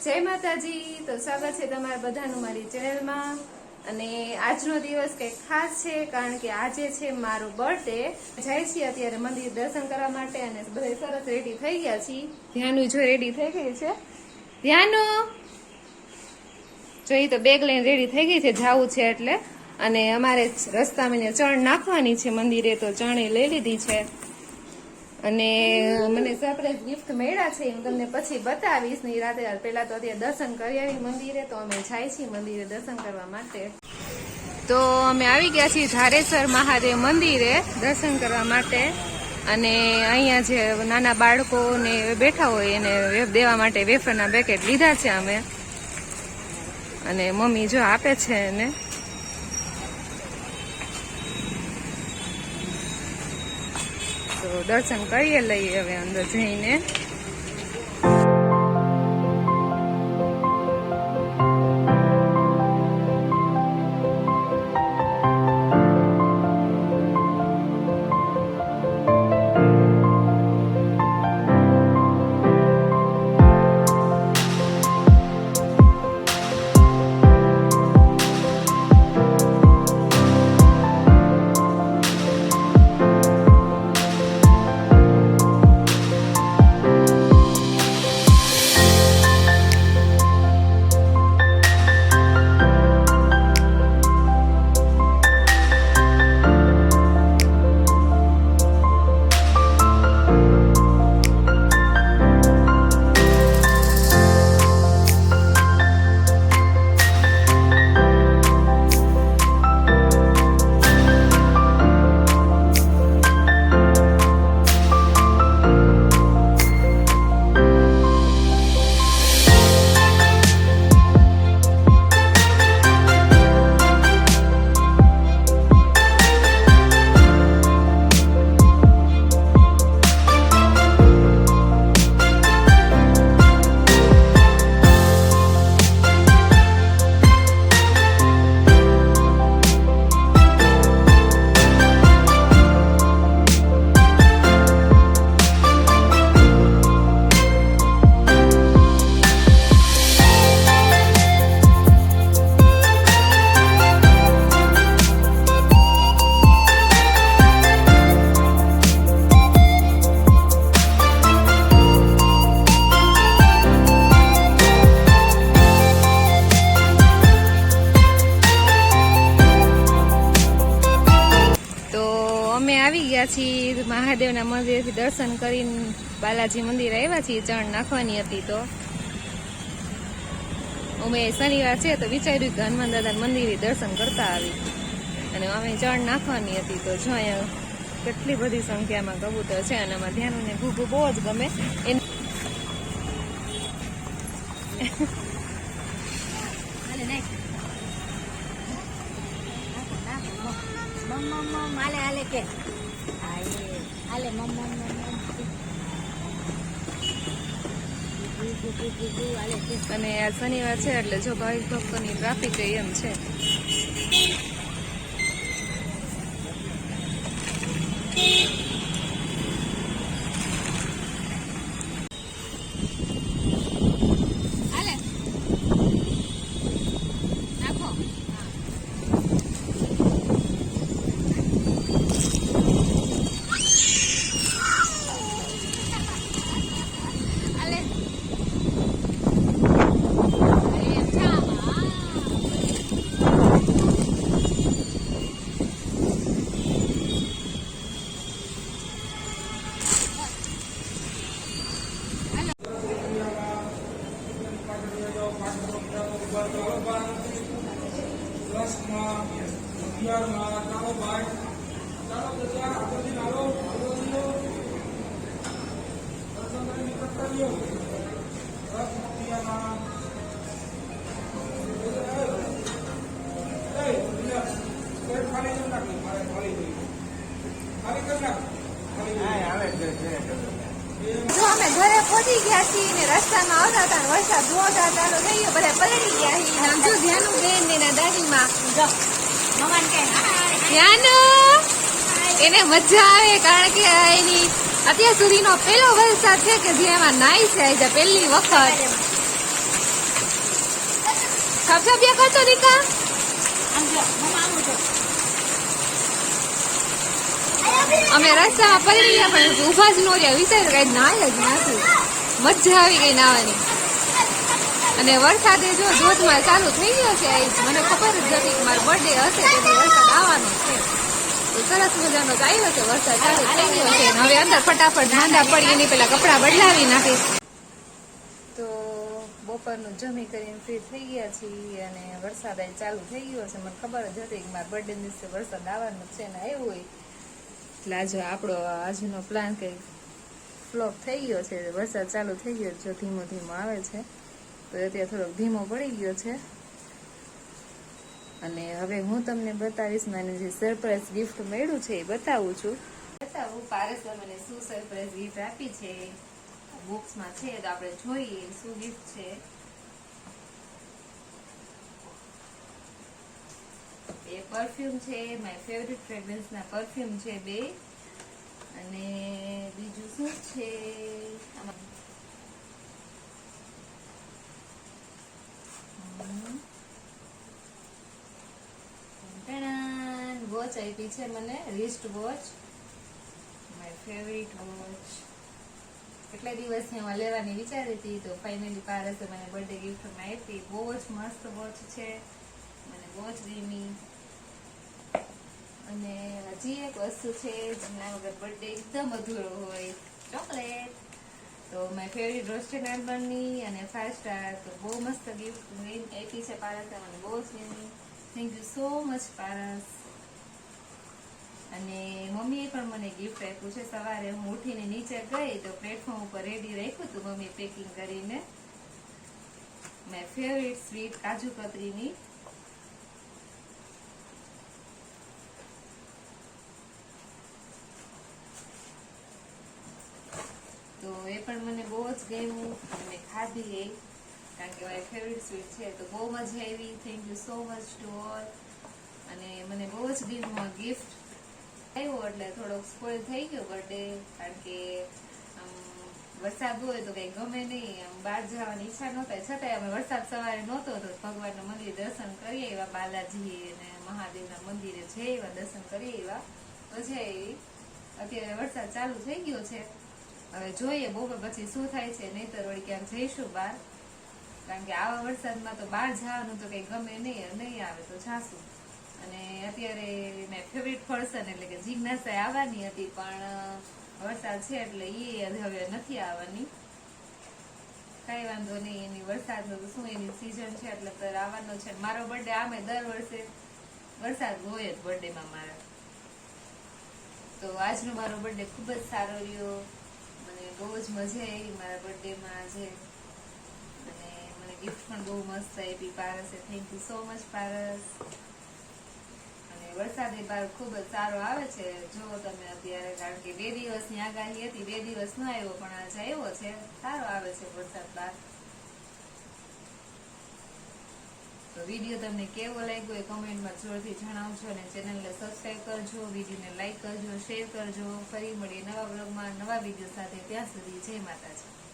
જય માતાજી। તો સ્વાગત છે તમારા બધાનું મારી ચેનલમાં। અને આજનો દિવસ કંઈક ખાસ છે કારણ કે આજે છે મારો બર્થડે। જાય છીએ અત્યારે મંદિર દર્શન કરવા માટે અને બધા સરસ રેડી થઈ ગયા છીએ। ધ્યાનું જો રેડી થઈ ગઈ છે, ધ્યાનો જોઈ તો બેગ લઈને રેડી થઈ ગઈ છે, જાવું છે એટલે। અને અમારે રસ્તામાં ચણ નાખવાની છે મંદિરે, તો ચણે લઈ લીધી છે। અને મને સરપ્રાઈઝ ગિફ્ટ મળ્યા છે, હું તમને પછી બતાવીશ। ની રાતે પહેલા તો અત્યારે દર્શન કરી આવી મંદિરે, તો અમે જાય છીએ મંદિરે દર્શન કરવા માટે। તો અમે આવી ગયા છીએ ધારેસર મહાદેવ મંદિરે દર્શન કરવા માટે। અને અહીંયા જે નાના બાળકો ને બેઠા હોય એને દેવા માટે વેફરના પેકેટ લીધા છે અમે, અને મમ્મી જો આપે છે એને। તો દર્શન કરીએ લઈએ હવે અંદર જઈને। છીએ મહાદેવના મંદિરથી દર્શન કરીને બાલાજી મંદિર આવ્યા છીએ। ચણ નાખવાની હતી, તો અમે શનિવાર છે તો વિચાર્યું કે હનુમાન દાદા મંદિરે દર્શન કરતા આવી, અને અમે ચણ નાખવાની હતી। તો જો અહીંયા કેટલી બધી સંખ્યામાં કબૂતર છે, અને આમાં ધ્યાનને ઘૂઘું બહુ જ ગમે એને। અને આ શનિવાર છે એટલે જો ભાવિક ભક્તોની ટ્રાફિક એમ છે। જો અમે ઘરે પહોંચી ગયા છીએ ને રસ્તામાં આવતા હતા ને વરસાદ જોરદાર ચાલુ થઈ ગયો, બધા પલળી ગયા છીએ। આમ જો ધ્યાનું બેન ને દાદીમાં ધ્યાનો એને મજા આવે કારણ કે એની અત્યાર સુધીનો પહેલો વરસાદ છે કે જે એમાં નાઈ છે, આજે પહેલી વખત। છપછપિયા કરતો રીકા અમે રસ્તામાં પડી ગયા પણ ઉભા જ નો રહ્યા વિચાર કઈ નાય જ નાખી મજા આવી ગઈ નાવાની અને વરસાદે જો ધોધમાર ચાલુ થઈ ગયો છે મને ખબર જ નથી કે મારો બર્થડે હશે તેથી વરસાદ આવવાનો છે તો સરસ મજાનો જ આવ્યો છે વરસાદ ચાલુ થઈ ગયો છે હવે અંદર ફટાફટ માંદા પડી એની પેલા કપડા બદલાવી નાખીશ તો બપોરનું જમી કરીને ફ્રી થઈ ગયા છીએ અને વરસાદ અહીં ચાલુ થઈ ગયો છે મને ખબર જ હતી કે મારા બર્થડે દિવસે વરસાદ આવવાનો છે ને આવ્યો હોય એટલે આજે આપણો આજનો પ્લાન કંઈક ફ્લોપ થઈ ગયો છે વરસાદ ચાલુ થઈ ગયો જો ધીમો ધીમો આવે છે તો અત્યારે થોડોક ધીમો પડી ગયો છે અને હવે હું તમને બતાવીશ મને જે સરપ્રાઈઝ ગિફ્ટ મળ્યું છે એ બતાવું છું પારસે મને શું સરપ્રાઈઝ ગિફ્ટ આપી છે બોક્સમાં છે તો આપણે જોઈએ શું ગિફ્ટ છે એ પરફ્યુમ છે માય ફેવરિટ ફ્રેગ્રન્સ ના પરફ્યુમ છે બે અને બીજું શું છે વોચ આપી છે મને wrist watch my favourite watch કેટલા દિવસથી હું લેવાની વિચારી હતી તો ફાઇનલી પારસે મને બર્થડે ગિફ્ટમાં આપી બહુ જ મસ્ત વોચ છે મને બહુ જ ગમી અને હજી એક વસ્તુ છે જેના વગર બર્થડે એકદમ અધૂરો હોય ચોકલેટ તો માય ફેવરિટ રોસ્ટેડ આલ્મંડની અને 5 સ્ટાર તો બહુ મસ્ત ગિફ્ટ આપી છે પારસે મને બહુ જ ગમી થેન્ક યુ સો મચ પારસ અને મમ્મીએ પણ મને ગિફ્ટ આપ્યું છે સવારે હું ઉઠીને નીચે ગઈ તો પ્લેટફોર્મ ઉપર રેડી રાખ્યું હતું મમ્મી પેકિંગ કરીને માય ફેવરિટ સ્વીટ કાજુ કતરીની તો એ પણ મને બહુ જ ગમ્યું મેં ખાધી એ કારણ કે મારી ફેવરિટ સ્વીટ છે તો બહુ મજા આવી thank you so much to all અને મને બહુ જ ગમ્યું ગિફ્ટ આવ્યો એટલે થોડોક સ્પોઇલ થઈ ગયો બર્થડે કારણ કે વરસાદ હોય તો કઈ ગમે નહીં આમ બહાર જવાની ઈચ્છા નહોતા છતાંય અમે વરસાદ સવારે નહોતો તો ભગવાનના મંદિર દર્શન કરીએ એવા બાલાજી અને મહાદેવના મંદિરે જઈએ એવા દર્શન કરીએ એવા મજા આવી અત્યારે વરસાદ ચાલુ થઈ ગયો છે હવે જોઈએ બપોર પછી શું થાય છે નહીતર વળી ક્યાંક જઈશું બહાર કારણ કે આવા વરસાદમાં તો બહાર જવાનું તો કઈ ગમે નહીં આવે તો જાશું અને અત્યારે મેં ફેવરિટ પર્સન એટલે કે જિજ્ઞાસા આવવાની હતી પણ વરસાદ છે એટલે એ હવે નથી આવવાની કઈ વાંધો નહીં એની વરસાદનો તો શું એની સીઝન છે એટલે આવવાનો છે મારો બર્થડે આમે દર વર્ષે વરસાદ હોય જ બર્થડેમાં મારા તો આજનો મારો બર્થડે ખૂબ જ સારો રહ્યો મને બહુ જ મજા આવી મારા બર્થડેમાં આજે અને મને ગિફ્ટ પણ બહુ મસ્ત આપી પારસે થેન્ક યુ સો મચ પારસ વરસાદી બાર ખૂબ જ સારો આવે છે જો તમે અત્યારે કારણ કે 2 દિવસની આગાહી હતી 2 દિવસ ન આવ્યો પણ આજે આવ્યો છે સારો આવે છે વરસાદ બાર તો વિડીયો તમને કેવો લાગ્યો એ કમેન્ટમાં જોરથી જણાવજો અને ચેનલને સબસ્ક્રાઇબ કરજો વિડીયોને લાઈક કરજો શેર કરજો ફરી મળીએ નવા બ્લોગમાં નવા વિડીયો સાથે ત્યાં સુધી જય માતાજી